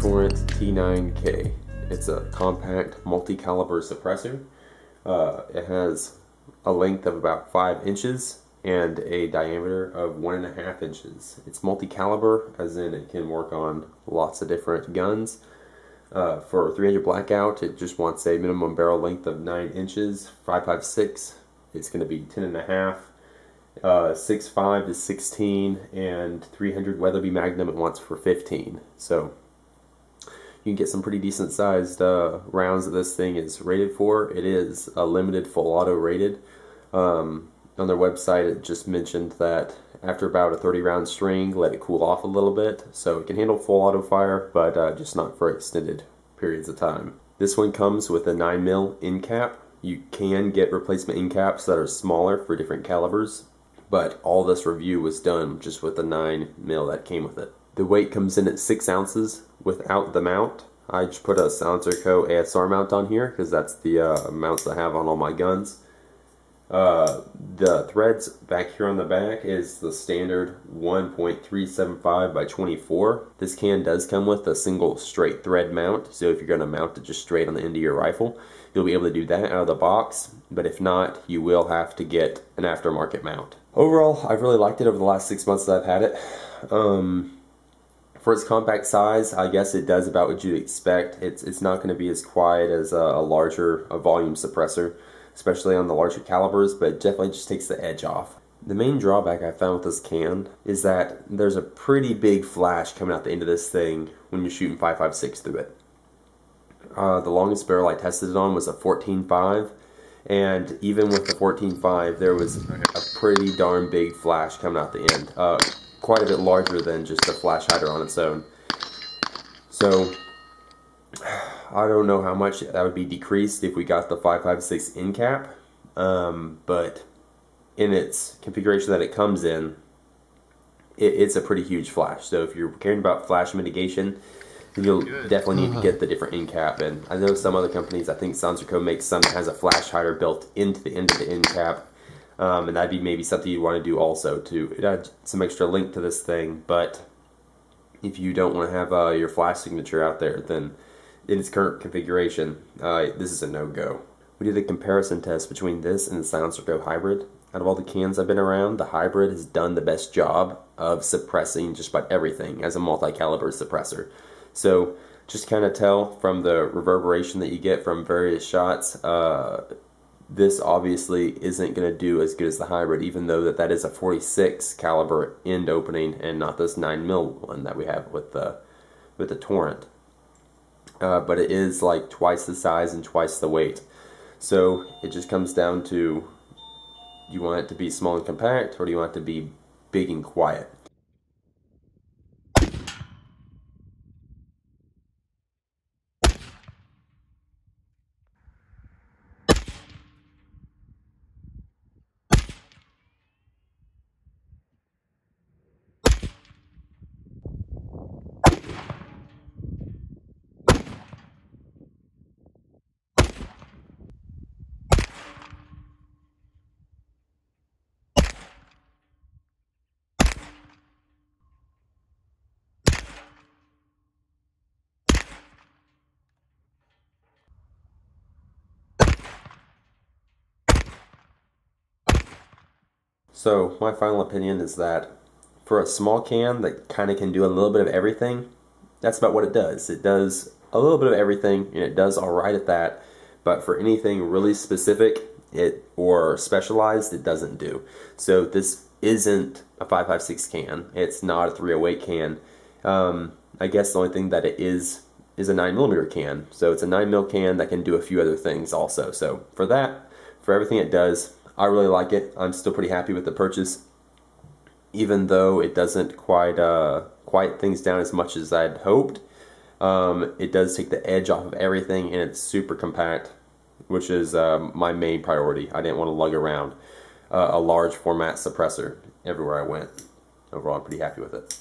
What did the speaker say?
Torrent T9K. It's a compact multi-caliber suppressor. It has a length of about 5 inches and a diameter of 1.5 inches. It's multi-caliber, as in it can work on lots of different guns. For 300 blackout, it just wants a minimum barrel length of 9 inches. 5.56, it's going to be 10.5. 6.5 is 16, and 300 Weatherby Magnum it wants for 15. So you can get some pretty decent sized rounds that this thing is rated for. It is a limited full auto rated. On their website it just mentioned that after about a 30 round string, let it cool off a little bit, so it can handle full auto fire, but just not for extended periods of time. This one comes with a 9mm end cap. You can get replacement end caps that are smaller for different calibers, but all this review was done just with the 9mm that came with it. The weight comes in at 6 ounces without the mount. I just put a Silencer Co. ASR mount on here because that's the mounts I have on all my guns. The threads back here on the back is the standard 1.375 by 24. This can does come with a single straight thread mount, so if you're going to mount it just straight on the end of your rifle, you'll be able to do that out of the box, but if not, you will have to get an aftermarket mount. Overall, I've really liked it over the last 6 months that I've had it. For its compact size, I guess it does about what you'd expect. It's not going to be as quiet as a larger volume suppressor, especially on the larger calibers, but it definitely just takes the edge off. The main drawback I found with this can is that there's a pretty big flash coming out the end of this thing when you're shooting 5.56 through it. The longest barrel I tested it on was a 14.5, and even with the 14.5 there was a pretty darn big flash coming out the end. Quite a bit larger than just a flash hider on its own. So I don't know how much that would be decreased if we got the 5.56 end cap, but in its configuration that it comes in, it's a pretty huge flash. So if you're caring about flash mitigation, then you'll definitely need to get the different end cap. And I know some other companies, I think Silencer Co. makes some that has a flash hider built into the end of the end cap, and that'd be maybe something you'd want to do also to add some extra length to this thing. But if you don't want to have your flash signature out there, then in its current configuration, this is a no-go. We did a comparison test between this and the Silencer Co. Hybrid. Out of all the cans I've been around, the Hybrid has done the best job of suppressing just about everything as a multi-caliber suppressor. So just kind of tell from the reverberation that you get from various shots, this obviously isn't going to do as good as the Hybrid, even though that is a 46 caliber end opening and not this 9mm one that we have with the Torrent. But it is like twice the size and twice the weight. So it just comes down to, do you want it to be small and compact, or do you want it to be big and quiet? So my final opinion is that for a small can that kind of can do a little bit of everything, that's about what it does. It does a little bit of everything, and it does alright at that, but for anything really specific or specialized, it doesn't do. So this isn't a 5.56 can. It's not a 308 can. I guess the only thing that it is a 9mm can. So it's a 9mm can that can do a few other things also. So for that, for everything it does, I really like it. I'm still pretty happy with the purchase, even though it doesn't quite quiet things down as much as I'd hoped. It does take the edge off of everything, and it's super compact, which is my main priority. I didn't want to lug around a large format suppressor everywhere I went. Overall, I'm pretty happy with it.